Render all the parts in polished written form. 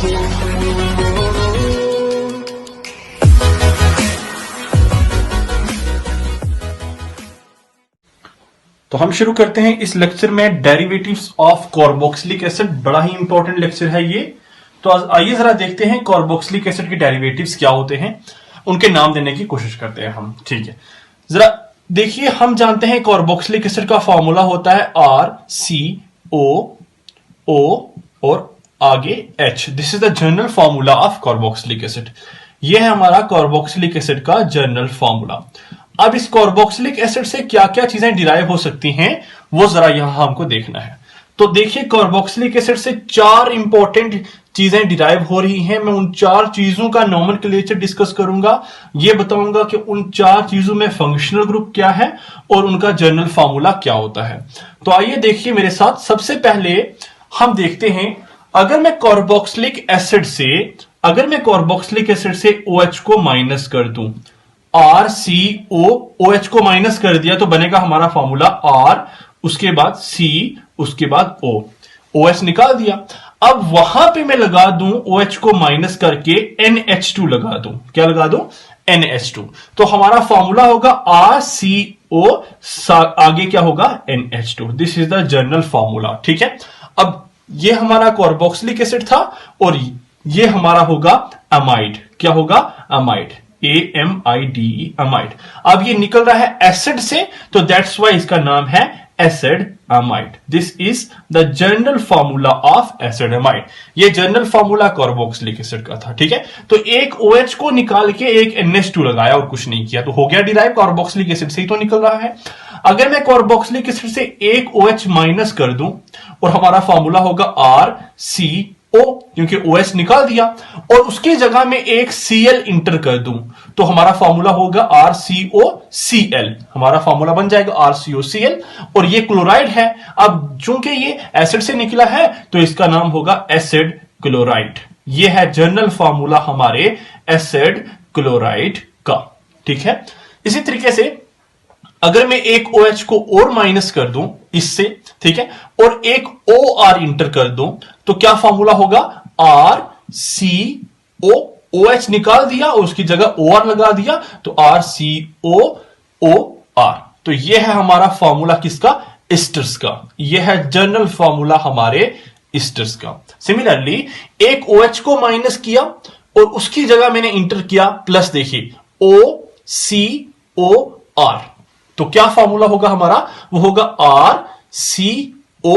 तो हम शुरू करते हैं इस लेक्चर में डेरिवेटिव्स ऑफ कार्बोक्सिलिक एसिड। बड़ा ही इंपॉर्टेंट लेक्चर है ये। तो आइए जरा देखते हैं कार्बोक्सिलिक एसिड के डेरिवेटिव्स क्या होते हैं, उनके नाम देने की कोशिश करते हैं हम। ठीक है, जरा देखिए, हम जानते हैं कार्बोक्सिलिक एसिड का फॉर्मूला होता है RCOO और आगे H। This is the general formula of carboxylic acid. यह है हमारा कार्बोक्सिलिक एसिड का जनरल फॉर्मूला। अब इस कार्बोक्सिलिक एसिड से क्या क्या चीजें डिराइव हो सकती हैं वो जरा यहां हमको देखना है। तो देखिए, कार्बोक्सिलिक एसिड से 4 इंपॉर्टेंट चीजें डिराइव हो रही हैं। मैं उन 4 चीजों का नोमेनक्लेचर डिस्कस करूंगा। ये बताऊंगा कि उन 4 चीजों में फंक्शनल ग्रुप क्या है और उनका जनरल फॉर्मूला क्या होता है। तो आइए देखिए मेरे साथ। सबसे पहले हम देखते हैं, अगर मैं कार्बोक्सिलिक एसिड से OH को माइनस कर दूं, RCOOH को माइनस कर दिया तो बनेगा हमारा फॉर्मूला R, उसके बाद C, उसके बाद O। OH निकाल दिया। अब वहां पे मैं लगा दूं OH को माइनस करके NH2 लगा दूं। क्या लगा दूं? NH2। तो हमारा फॉर्मूला होगा RCO, आगे क्या होगा? NH2। This is the general formula. ठीक है, अब ये हमारा कार्बोक्सिलिक एसिड था और ये हमारा होगा अमाइड। क्या होगा? Amide, AMIDE, amide. अब ये निकल रहा है एसिड से, तो दैट्स वाई इसका नाम है acid amide. This is the general formula of acid amide. ये जनरल फॉर्मूला कार्बोक्सिलिक एसिड का था। ठीक है, तो एक OH को निकाल के एक NH2 लगाया और कुछ नहीं किया, तो हो गया डिराइव। कार्बोक्सिलिक एसिड से ही तो निकल रहा है। अगर मैं कार्बोक्सिलिक एसिड से एक OH माइनस कर दूं और हमारा फॉर्मूला होगा RCO, क्योंकि OH निकाल दिया, और उसकी जगह में एक Cl इंटर कर दूं तो हमारा फॉर्मूला होगा RCOCl। हमारा फॉर्मूला बन जाएगा RCOCl। और ये क्लोराइड है। अब चूंकि ये एसिड से निकला है तो इसका नाम होगा एसिड क्लोराइड। ये है जनरल फॉर्मूला हमारे एसिड क्लोराइड का। ठीक है, इसी तरीके से अगर मैं एक OH को और माइनस कर दूं इससे, ठीक है, और एक OR इंटर कर दूं तो क्या फॉर्मूला होगा? RCO। OH निकाल दिया और उसकी जगह OR लगा दिया तो RCOOR। तो यह है हमारा फॉर्मूला किसका? एस्टर्स का। यह है जनरल फॉर्मूला हमारे एस्टर्स का। सिमिलरली एक OH को माइनस किया और उसकी जगह मैंने इंटर किया प्लस, देखिए OCOR। तो क्या फॉर्मूला होगा हमारा? वो होगा RCO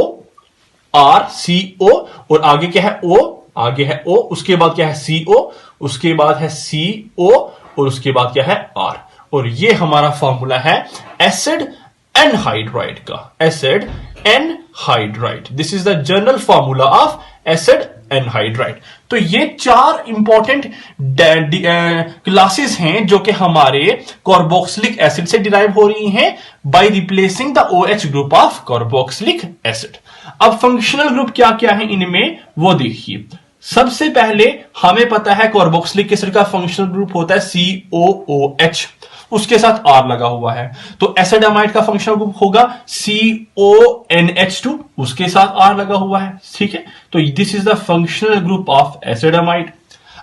और आगे क्या है? O, आगे है O, उसके बाद क्या है? CO, उसके बाद है CO और उसके बाद क्या है? R। और ये हमारा फॉर्मूला है एसिड एनहाइड्राइड का। Acid anhydride, this is the general formula of acid anhydride. तो ये 4 इंपॉर्टेंट क्लासेस हैं जो कि हमारे कार्बोक्सिलिक एसिड से डिराइव हो रही हैं by replacing the OH group of carboxylic acid. अब फंक्शनल ग्रुप क्या क्या है इनमें वो देखिए। सबसे पहले हमें पता है कार्बोक्सिलिक एसिड का फंक्शनल ग्रुप होता है COOH, उसके साथ R लगा हुआ है। तो एसिड अमाइड का फंक्शनल ग्रुप होगा CONH2, उसके साथ R लगा हुआ है। ठीक है, तो this is the functional group of acid amide.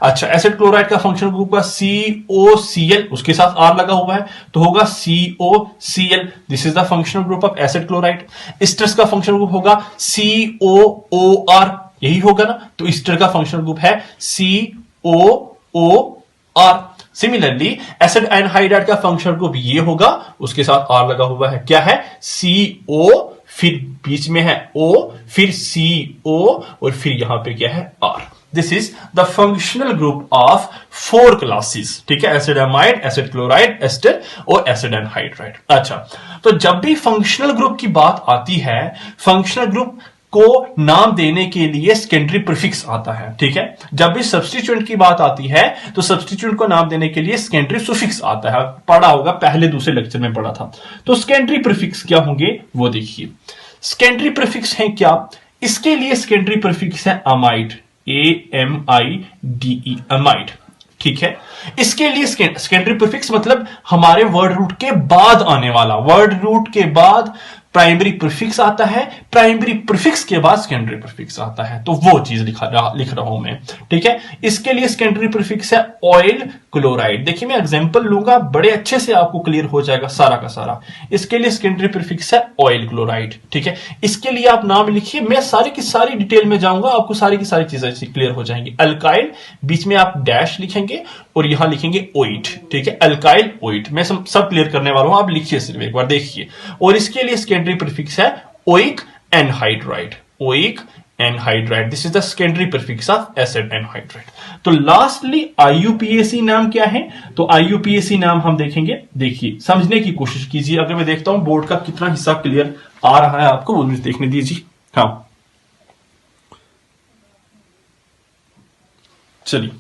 अच्छा, एसिड क्लोराइड का फंक्शनल ग्रुप है COCl, उसके साथ R लगा हुआ है तो होगा COCl। This is the functional group of acid chloride. Asters का फंक्शनल ग्रुप होगा COOR, यही होगा ना। तो एस्टर का फंक्शनल ग्रुप है COOR। सिमिलरली एसिड एनहाइड्राइड का फंक्शनल ग्रुप ये होगा, उसके साथ R लगा हुआ है। क्या है? CO, फिर बीच में है O, फिर CO और फिर यहां पे क्या है? R। This is the functional group of 4 classes. ठीक है, acid amide, acid chloride, ester और एसिड एनहाइड्राइड। अच्छा, तो जब भी फंक्शनल ग्रुप की बात आती है, फंक्शनल ग्रुप को नाम देने के लिए सेकेंडरी प्रीफिक्स आता है। ठीक है, जब भी सब्स्टिट्यूएंट की बात आती है तो सब्स्टिट्यूएंट को नाम देने के लिए सेकेंडरी सुफिक्स आता है। पढ़ा होगा, पहले दूसरे लेक्चर में पढ़ा था। तो सेकेंडरी प्रीफिक्स क्या होंगे वो देखिए। सेकेंडरी प्रीफिक्स है क्या? इसके लिए सेकेंडरी प्रीफिक्स है अमाइड, AMIDE, अमाइड। ठीक है, इसके लिए सेकेंडरी प्रीफिक्स मतलब हमारे वर्ड रूट के बाद आने वाला, वर्ड रूट के बाद प्राइमरी प्रीफिक्स आता है, प्राइमरी प्रीफिक्स के बाद सेकेंडरी प्रीफिक्स आता है, तो वो चीज लिख रहा हूं मैं, ठीक है। इसके लिए सेकेंडरी प्रीफिक्स है ऑयल क्लोराइड। देखिए मैं एग्जांपल लूंगा, बड़े अच्छे से आपको क्लियर हो जाएगा सारा का सारा। इसके लिए सेकेंडरी प्रीफिक्स है ऑयल क्लोराइड, ठीक है। इसके लिए आप नाम लिखिए, मैं सारी की सारी डिटेल में जाऊंगा, आपको सारी की सारी चीजें क्लियर हो जाएंगी। अल्काइल, बीच में आप डैश लिखेंगे और यहां लिखेंगे ओइट, ठीक है, अल्काइल ओइट। मैं सब क्लियर करने वाला हूं, आप लिखिए सिर्फ एक बार देखिए। और इसके लिए सेकेंडरी प्रीफिक्स है oic anhydride, oic anhydride, this is the secondary prefix of acid anhydride. तो लास्टली आईयूपीएसी नाम क्या है? तो आईयूपीएसी नाम हम देखेंगे, देखिए समझने की कोशिश कीजिए। अगर मैं देखता हूं बोर्ड का कितना हिस्सा क्लियर आ रहा है आपको, वो मुझे देखने दीजिए। हाँ चलिए,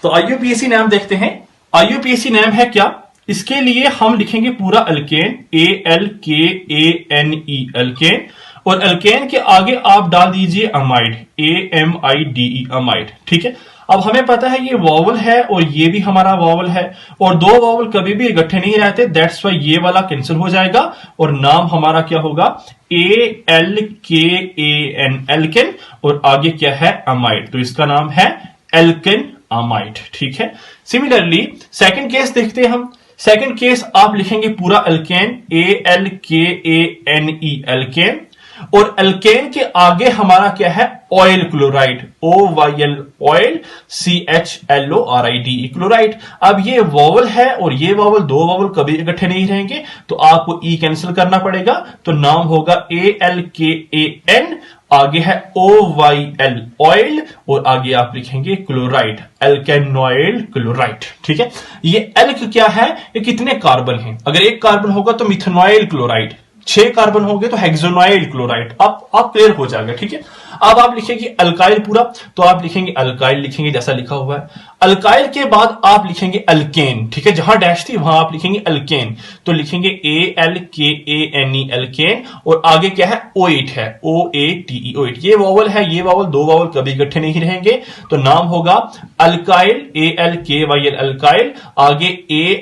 तो आईयूपीएसी नाम देखते हैं। आईयूपीएसी नाम है क्या? इसके लिए हम लिखेंगे पूरा अल्केन, ALKANE अल्केन, और अल्केन के आगे आप डाल दीजिए अमाइड, AMIDE अमाइड, ठीक है। अब हमें पता है ये वॉवल है और ये भी हमारा वॉवल है, और दो वॉवल कभी भी इकट्ठे नहीं रहते, दैट्स वाई ये वाला कैंसिल हो जाएगा और नाम हमारा क्या होगा? ALKAN एल्केन, और आगे क्या है? अमाइड, तो इसका नाम है एल्केन अमाइड, ठीक है। सिमिलरली सेकंड केस देखते हैं हम। सेकंड केस आप लिखेंगे पूरा अल्केन, ALKANE अल्केन, और अल्केन के आगे हमारा क्या है? Oil chloride, OYL oil, CHLORIDE chloride. अब ये वॉवल है और ये वॉवल, दो वॉवल कभी इकट्ठे नहीं रहेंगे, तो आपको ई कैंसिल करना पड़ेगा, तो नाम होगा ALKAN, आगे है OYL ऑयल, और आगे आप लिखेंगे क्लोराइड, अल्केनॉइल क्लोराइड, ठीक है। ये एल्क क्या है? ये कितने कार्बन हैं? अगर एक कार्बन होगा तो मिथेनॉइल क्लोराइड, 6 कार्बन होंगे तो हेक्सोनॉइल क्लोराइड। आप क्लियर हो जाएगा, ठीक है। अब आप लिखेंगे अल्काइल पूरा, तो आप लिखेंगे अल्काइल, लिखेंगे जैसा लिखा हुआ है। अल्काइल के बाद आप लिखेंगे अल्केन, ठीक है, जहां डैश थी वहां आप लिखेंगे अल्केन, तो लिखेंगे ALKANE अल्केन, और आगे क्या है? ओएट है, OATE ओएट। ये वॉवल है, ये वॉवल, दो वॉवल कभी इकट्ठे नहीं रहेंगे, तो नाम होगा अल्काइल, ALKYL अल्काइल, आगे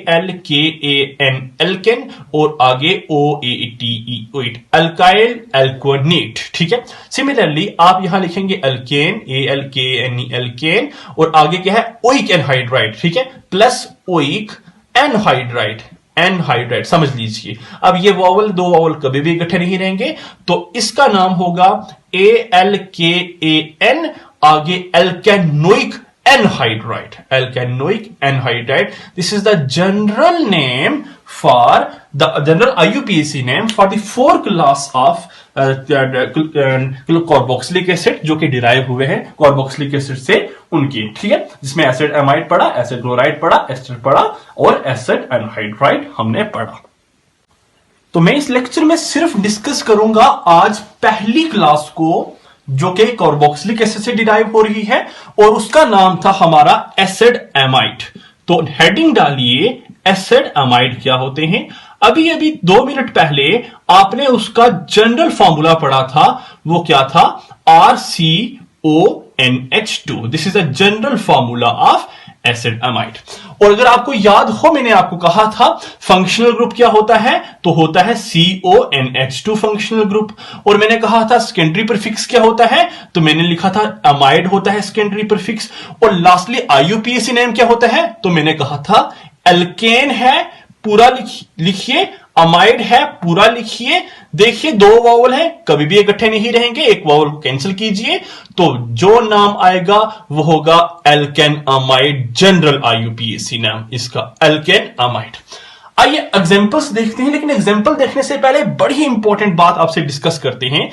ALKAN अल्केन, और आगे OATE ओएट, अल्काइल एल्कोनेट, ठीक है। सिमिलरली आप यहां लिखेंगे अल्केन, ALKANE अल्केन, और आगे क्या है? ओइक एनहाइड्राइड, ठीक है, प्लस ओइक एनहाइड्राइड, एनहाइड्राइड, समझ लीजिए। अब ये वॉवल, दो वॉवल कभी भी इकट्ठे नहीं रहेंगे, तो इसका नाम होगा ALKAN, आगे alkanoic anhydride, alkanoic anhydride. This is the general name for the general IUPAC name for the 4 class of carboxylic acid, जो कि डिराइव हुए हैं कार्बोक्सिलिक एसिड से उनकी, ठीक है, जिसमें एसिड एमाइड पढ़ा, एसिड क्लोराइड पढ़ा, एस्टर पढ़ा, और एसिड एनहाइड्राइड हमने पढ़ा। तो मैं इस लेक्चर में सिर्फ डिस्कस करूंगा आज पहली क्लास को, जो कि कार्बोक्सिलिक एसिड से डिराइव हो रही है, और उसका नाम था हमारा एसिड एमाइड। तो हेडिंग डालिए एसिड एमाइड क्या होते हैं। अभी अभी 2 मिनट पहले आपने उसका जनरल फॉर्मूला पढ़ा था, वो क्या था? RCONH2, this is a general formula of acid amide. और अगर आपको याद हो, मैंने आपको कहा था फंक्शनल ग्रुप क्या होता है, तो होता है CONH2 फंक्शनल ग्रुप। और मैंने कहा था सेकेंडरी प्रीफिक्स क्या होता है, तो मैंने लिखा था अमाइड होता है सेकेंडरी प्रीफिक्स। और लास्टली IUPAC नेम क्या होता है, तो मैंने कहा था एल्केन है, पूरा लिखिए, अमाइड है, पूरा लिखिए। देखिए दो वॉवल है, कभी भी इकट्ठे नहीं रहेंगे, एक वॉवल को कैंसिल कीजिए, तो जो नाम आएगा वो होगा एल्केन अमाइड, जनरल IUPAC नाम इसका एल्केन अमाइड। आइए एग्जांपल्स देखते हैं, लेकिन एग्जांपल देखने से पहले बड़ी इंपॉर्टेंट बात आपसे डिस्कस करते हैं।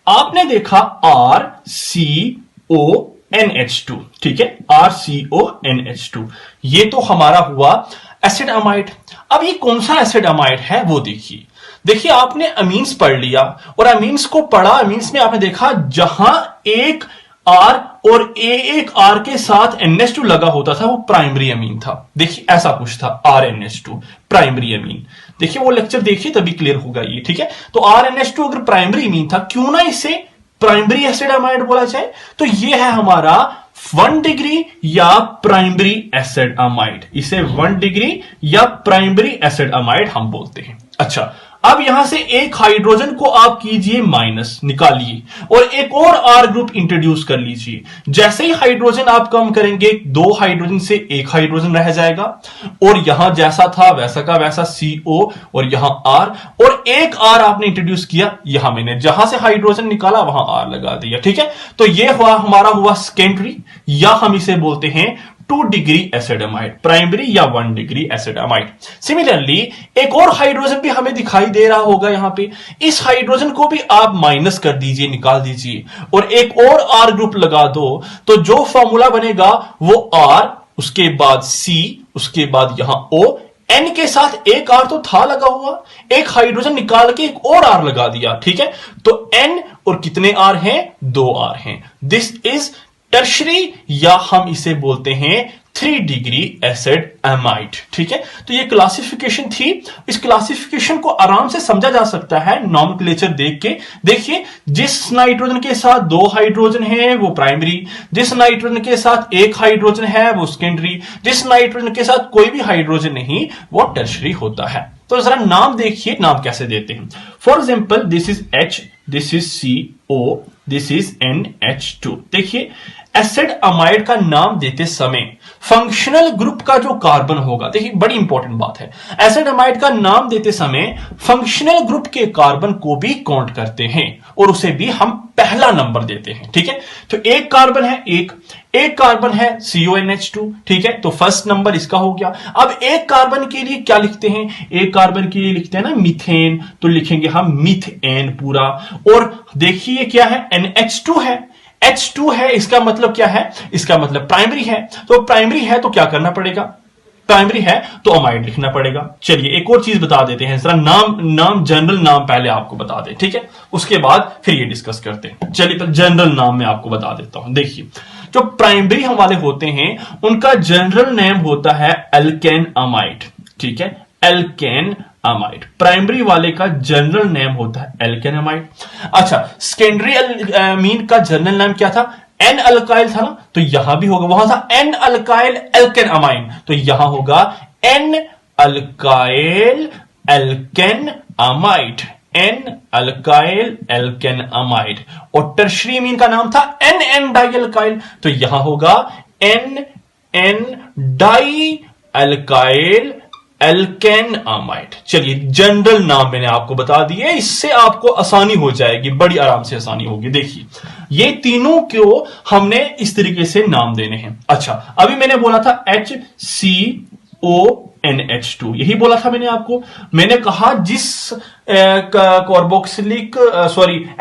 आपने देखा RCONH2, ठीक है, RCONH2, ये तो हमारा हुआ एसिड अमाइड। अब ये कौन सा एसिड अमाइड है वो देखिए। देखिए आपने अमीन्स पढ़ लिया, और अमीन्स को पढ़ा, अमीन्स में आपने देखा जहां एक R और एक R के साथ NH2 लगा होता था, वो प्राइमरी अमीन था। देखिए ऐसा कुछ था, RNH2 प्राइमरी अमीन। देखिए वो लेक्चर देखिए तभी क्लियर होगा ये, ठीक है। तो RNH2 अगर प्राइमरी अमीन था, क्यों ना इसे प्राइमरी एसिड अमाइड बोला जाए, तो ये है हमारा 1 डिग्री या प्राइमरी एसिड अमाइड। इसे 1 डिग्री या प्राइमरी एसिड अमाइड हम बोलते हैं। अच्छा, अब यहां से एक हाइड्रोजन को आप कीजिए माइनस, निकालिए और एक और आर ग्रुप इंट्रोड्यूस कर लीजिए। जैसे ही हाइड्रोजन आप कम करेंगे, 2 हाइड्रोजन से एक हाइड्रोजन रह जाएगा और यहां जैसा था वैसा का वैसा CO और यहां R, और एक R आपने इंट्रोड्यूस किया, यहां मैंने जहां से हाइड्रोजन निकाला वहां R लगा दिया। ठीक है, तो यह हमारा हुआ सेकेंडरी, या हम इसे बोलते हैं 2 डिग्री एसिडमाइड, प्राइमरी या 1 डिग्री एसिडमाइड। सिमिलरली एक और हाइड्रोजन भी हमें दिखाई दे रहा होगा यहां पे, इस हाइड्रोजन को भी आप माइनस कर दीजिए, निकाल दीजिए और एक और R ग्रुप लगा दो, तो जो फॉर्मूला बनेगा वो R, उसके बाद C, उसके बाद यहां O, N के साथ एक R तो था लगा हुआ, एक हाइड्रोजन निकाल के एक और R लगा दिया। ठीक है, तो N और कितने R हैं? 2 R हैं। दिस इज टर्शरी, या हम इसे बोलते हैं 3 डिग्री एसिड एमाइड। ठीक है, तो ये क्लासिफिकेशन थी। इस क्लासिफिकेशन को आराम से समझा जा सकता है नॉमेनक्लेचर देख के। देखिए, जिस नाइट्रोजन के साथ 2 हाइड्रोजन है वो प्राइमरी, जिस नाइट्रोजन के साथ एक हाइड्रोजन है वो सेकेंडरी, जिस नाइट्रोजन के साथ कोई भी हाइड्रोजन नहीं वो टर्शरी होता है। तो जरा नाम देखिए, नाम कैसे देते हैं। For example, this is H, this is CO, this is NH2। देखिए, एसिड अमाइड का नाम देते समय फंक्शनल ग्रुप का जो कार्बन होगा, देखिए बड़ी इंपॉर्टेंट बात है, एसिड अमाइड का नाम देते समय फंक्शनल ग्रुप के कार्बन को भी काउंट करते हैं और उसे भी हम पहला नंबर देते हैं। ठीक है, तो एक कार्बन है, एक कार्बन है CONH2। ठीक है, तो फर्स्ट नंबर इसका हो गया। अब एक कार्बन के लिए क्या लिखते हैं? एक कार्बन के लिए लिखते हैं ना मीथेन, तो लिखेंगे हम मीथेन पूरा। और देखिए क्या है, NH2 है, H2 है, इसका मतलब क्या है? इसका मतलब प्राइमरी है। तो प्राइमरी है तो क्या करना पड़ेगा? प्राइमरी है तो अमाइड लिखना पड़ेगा। चलिए एक और चीज बता देते हैं, जरा नाम जनरल नाम पहले आपको बता दें। ठीक है, उसके बाद फिर ये डिस्कस करते हैं। चलिए पहले जनरल नाम मैं आपको बता देता हूं। देखिए, जो प्राइमरी हम वाले होते हैं उनका जनरल नेम होता है एल्केन अमाइड। ठीक है, एल्केन अमाइड, प्राइमरी वाले का जनरल नेम होता है एल्केन अमाइड। अच्छा, सेकेंडरी अमीन का जनरल नेम क्या था? एन अल्काइल था ना, तो यहां भी होगा, वहां था एन अल्काइल एल्केन अमाइन, तो यहां होगा N alkyl alkane amide, N alkyl alkane amide. और टर्शरी अमीन का नाम था एन एन डाई अल्काइल, तो यहां होगा N N di alkyl alkane amide. चलिए, जनरल नाम मैंने आपको बता दिए, इससे आपको आसानी हो जाएगी, बड़ी आराम से आसानी होगी। देखिए, ये तीनों को हमने इस तरीके से नाम देने हैं। अच्छा, अभी मैंने बोला था HCONH2, यही बोला था मैंने आपको। मैंने कहा जिस कार्बोक्सिलिक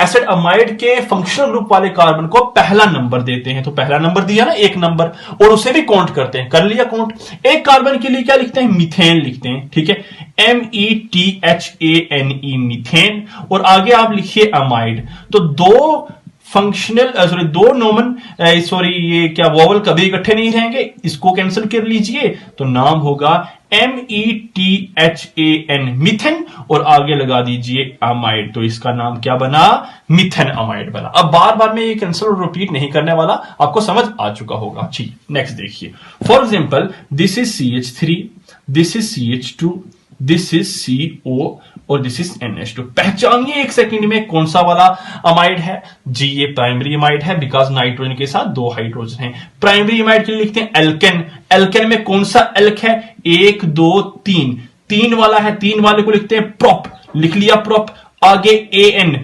एसिड अमाइड के फंक्शनल ग्रुप वाले कार्बन को पहला नंबर देते हैं, तो पहला नंबर दिया ना, एक नंबर, और उसे भी काउंट करते हैं। कर लिया काउंट। एक कार्बन के लिए क्या लिखते हैं? मीथेन लिखते हैं। ठीक है, METHANE मीथेन, और आगे आप लिखिए अमाइड। तो दो फंक्शनल दो नोमन ये क्या वोवल कभी इकट्ठे नहीं रहेंगे, इसको कैंसिल कर लीजिए, तो नाम होगा METHAN मिथेन, और आगे लगा दीजिए अमाइड, तो इसका नाम क्या बना? मिथेन अमाइड बना। अब बार बार में ये कैंसिल और रिपीट नहीं करने वाला, आपको समझ आ चुका होगा। ठीक, नेक्स्ट देखिए। For example, this is CH3, this is CH2, this is CO और दिस इज NH2। पहचानिए एक सेकंड में कौन सा वाला अमाइड है जी? ये प्राइमरी अमाइड है, बिकॉज नाइट्रोजन के साथ 2 हाइड्रोजन हैं। प्राइमरी अमाइड के लिए लिखते हैं एल्केन। एल्केन में कौन सा एल्क है? 1 2 3, 3 वाला है, 3 वाले को लिखते हैं प्रोप, लिख लिया प्रोप। आगे AN,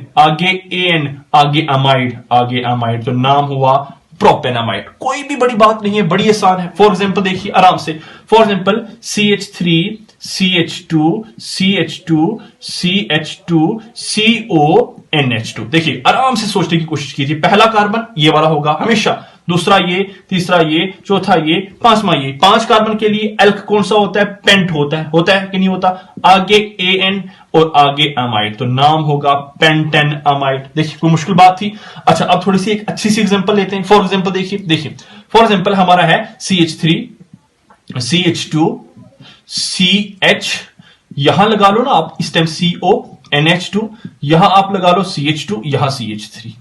आगे अमाइड, तो नाम हुआ प्रोपेनामाइड। कोई भी बड़ी बात नहीं है, बड़ी आसान है। फॉर एग्जांपल देखिए आराम से, for example CH3, CH2, CH2, CH2, CO, NH2। देखिए आराम से सोचने की कोशिश कीजिए। पहला कार्बन ये वाला होगा हमेशा, दूसरा ये, तीसरा ये, चौथा ये, पांचवा ये। 5 कार्बन के लिए एल्क कौन सा होता है? पेंट होता है कि नहीं होता? आगे AN और आगे अमाइड, तो नाम होगा पेंटेन अमाइड। देखिए कोई मुश्किल बात थी? अच्छा, अब थोड़ी सी एक अच्छी सी एग्जांपल लेते हैं। फॉर एग्जांपल देखिए फॉर एग्जांपल हमारा है CH3, CH2, CH, यहां लगा लो ना आप इस टाइम CO, NH2, यहां आप लगा लो CH2, यहां CH3।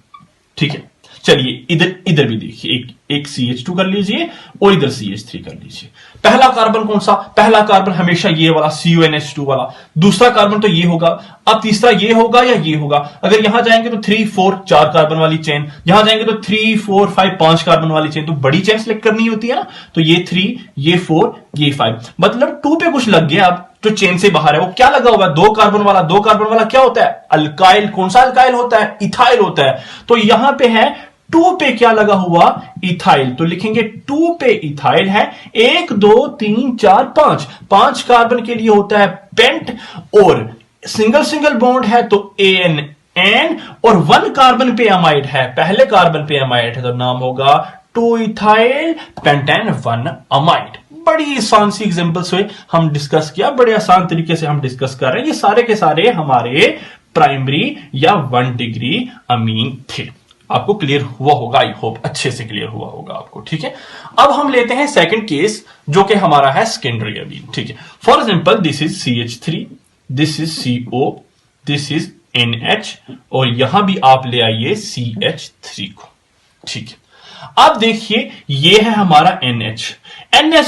ठीक है, चलिए इधर भी देखिए, एक CH2 कर लीजिए और इधर CH3 कर लीजिए। पहला कार्बन कौन सा? पहला कार्बन हमेशा ये वाला CuNH2 वाला, दूसरा कार्बन तो ये होगा, अब तीसरा ये होगा या ये होगा। अगर यहां जाएंगे तो 3 4 4 कार्बन वाली चेन, यहां जाएंगे तो 3 4 5 5 कार्बन वाली चेन, तो बड़ी चेन सिलेक्ट करनी होती है ना, तो ये 3 ये 4 ये 5, मतलब 2 पे कुछ लग गया। अब जो चेन से बाहर है वो क्या लगा होगा? 2 कार्बन वाला। 2 कार्बन वाला क्या होता है? अल्काइल। कौन सा अल्काइल होता है? इथाइल होता है। तो यहां पे है 2 पे क्या लगा हुआ? इथाइल। तो लिखेंगे 2 पे इथाइल है। 1 2 3 4 5 5 कार्बन के लिए होता है पेंट, और सिंगल सिंगल बॉन्ड है तो AN, और 1 कार्बन पे अमाइड है, पहले कार्बन पे अमाइड है, तो नाम होगा 2 इथाइल पेंटेन 1 अमाइड। बड़ी आसान सी एग्जांपल्स हुए, हम डिस्कस किया, बड़े आसान तरीके से हम डिस्कस कर रहे हैं। ये सारे के सारे हमारे प्राइमरी या 1 डिग्री अमीन थे। आपको क्लियर हुआ होगा, आई होप अच्छे से क्लियर हुआ होगा आपको, ठीक है। अब हम लेते हैं सेकंड केस, जो कि हमारा है सेकेंडरी अमीन, ठीक है। For example this is CH3, this is CO, this is NH, और यहां भी आप ले आइए CH3 को, ठीक है। अब देखिए ये है हमारा NH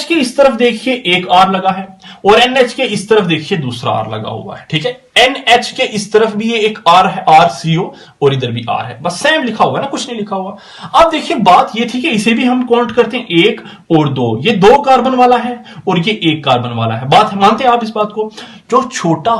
के इस तरफ देखिए एक R लगा है, और NH के इस तरफ देखिए दूसरा R लगा हुआ है, ठीक है। NH के इस तरफ भी ये एक R है, RCO, और इधर भी R है, बस सेम लिखा हुआ है ना, कुछ नहीं लिखा हुआ। अब देखिए बात ये थी कि इसे भी हम काउंट करते हैं 1 और 2, ये 2 कार्बन वाला है और ये 1 कार्बन वाला है। बात मानते हैं आप इस बात को? जो छोटा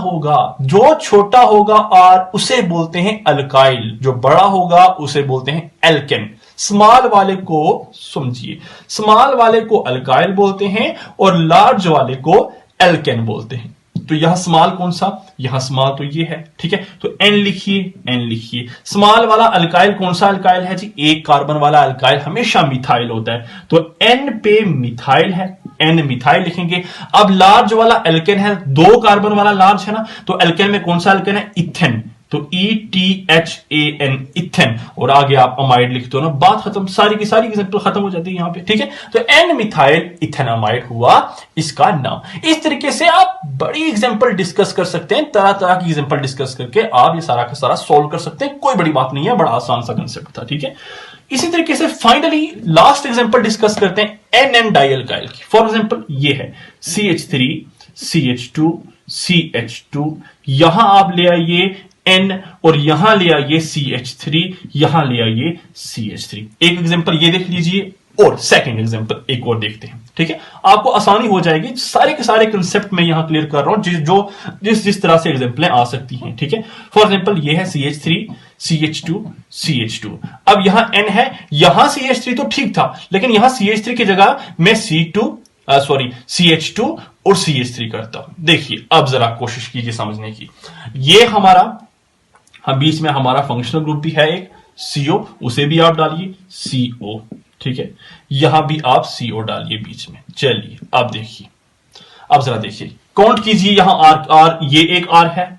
होगा R उसे बोलते हैं अल्काइल, जो बड़ा होगा उसे बोलते हैं एल्केन। स्मॉल वाले को समझिए, स्मॉल वाले को अल्काइल बोलते हैं और लार्ज वाले को एल्केन बोलते हैं। तो यहां स्मॉल कौन सा? यहां स्मॉल तो ये है, ठीक है। तो N लिखिए। स्मॉल वाला अल्काइल कौन सा अल्काइल है जी? 1 कार्बन वाला अल्काइल हमेशा मिथाइल होता है, तो N पे मिथाइल है, N मिथाइल लिखेंगे। अब लार्ज वाला एल्केन है, 2 कार्बन वाला लार्ज है ना, तो एल्केन में कौन सा एल्केन है? इथेन, तो ETHAN इथेन, और आगे आप अमाइड लिखते हो ना, बात खत्म, सारी की सारी एग्जांपल खत्म हो जाती है यहां पे, ठीक है। तो N मिथाइल इथेनामाइड हुआ इसका नाम। इस तरीके से आप बड़ी एग्जांपल डिस्कस कर सकते हैं, तरह तरह की एग्जांपल डिस्कस करके आप ये सारा का सारा सॉल्व कर सकते हैं, कोई बड़ी बात नहीं है, बड़ा आसान सा कंसेप्ट था, ठीक है। इसी तरीके से फाइनली लास्ट एग्जांपल डिस्कस करते हैं NN डाइअल्काइल की। फॉर एग्जांपल ये है CH3 CH2 CH2, यहां आप ले आइए N, और यहां ले आइए CH3, यहां ले आइए CH3। एक एग्जांपल ये देख लीजिए, और सेकंड एग्जांपल एक और देखते हैं, ठीक है। आपको आसानी हो जाएगी, सारे के सारे कंसेप्ट में यहां क्लियर कर रहा हूं, जिस तरह से एग्जांपलें आ सकती हैं, ठीक है। फॉर एग्जांपल ये है CH3 CH2 CH2, अब यहां N है, यहां CH3 तो ठीक था, लेकिन यहां CH3 की जगह मैं CH2 और CH3 करता हूं। देखिए अब जरा कोशिश कीजिए समझने की। ये हमारा बीच में हमारा फंक्शनल ग्रुप भी है एक CO, उसे भी आप डालिए CO, ठीक है। यहां भी आप CO डालिए बीच में। चलिए अब देखिए, अब जरा देखिए, काउंट कीजिए, यहां R, ये एक R है,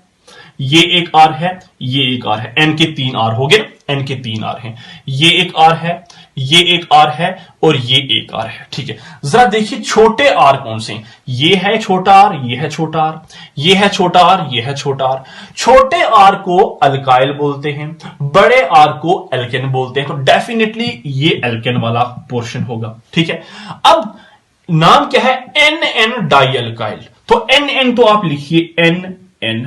ये एक R है, ये एक R है, N के 3 R हो गए, N के 3 R हैं, ये एक R है, ये एक R है, और ये एक R है, ठीक है। जरा देखिए छोटे R कौन से? ये है छोटा R, ये है छोटा R, ये है छोटा R, ये है छोटा R। छोटे R को अल्काइल बोलते हैं, बड़े R को एल्केन बोलते हैं, तो डेफिनेटली ये एल्केन वाला पोर्शन होगा, ठीक है। अब नाम क्या है? NN डाइअल्काइल, तो NN तो आप लिखिए NN,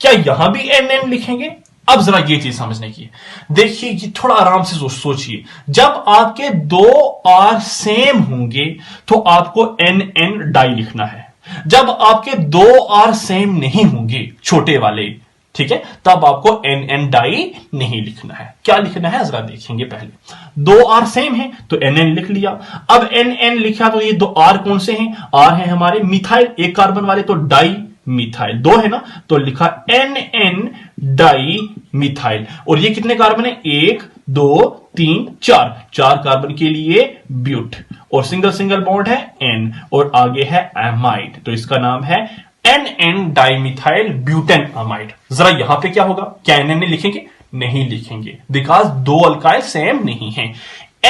क्या यहां भी NN लिखेंगे? अब जरा ये चीज समझने की, देखिए ये थोड़ा आराम से सोचिए, जब आपके 2 R सेम होंगे तो आपको NN डाई लिखना है, जब आपके 2 R सेम नहीं होंगे छोटे वाले, ठीक है, तब आपको NN डाई नहीं लिखना है। क्या लिखना है जरा देखेंगे। पहले 2 R सेम है तो NN लिख लिया, अब NN लिखा तो ये 2 R कौन से हैं? R है हमारे मिथाइल, 1 कार्बन वाले, तो डाई मिथाइल, 2 है ना, तो लिखा NN डाई मिथाइल। और ये कितने कार्बन है? 1 2 3 4, 4 कार्बन के लिए ब्यूट, और सिंगल सिंगल बॉन्ड है N, और आगे है एमाइड, तो इसका नाम है NN डाइमिथाइल ब्यूटेन अमाइड। जरा यहां पे क्या होगा? क्या NN लिखेंगे? नहीं लिखेंगे, बिकॉज 2 अल्काइल सेम नहीं है।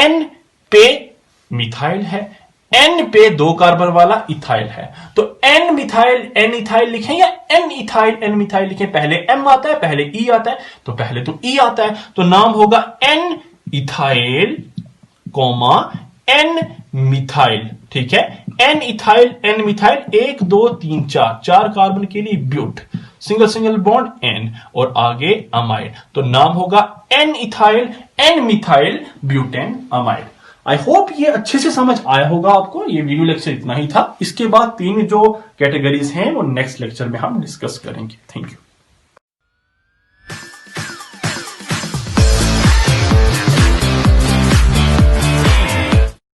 N पे मिथाइल है, N पे 2 कार्बन वाला इथाइल है, तो N मिथाइल N इथाइल लिखें या N इथाइल N मिथाइल लिखें? पहले M आता है, पहले E आता है, तो पहले तो E आता है, तो नाम होगा N ethyl comma N methyl, ठीक है, N ethyl N methyl, 1 2 3 4 carbon के लिए but, single single bond N और आगे अमाइड, तो नाम होगा N ethyl N methyl butane amide. I hope ये अच्छे से समझ आया होगा आपको। ये वीडियो लेक्चर इतना ही था। इसके बाद 3 जो कैटेगरीज हैं वो नेक्स्ट लेक्चर में हम डिस्कस करेंगे। Thank you.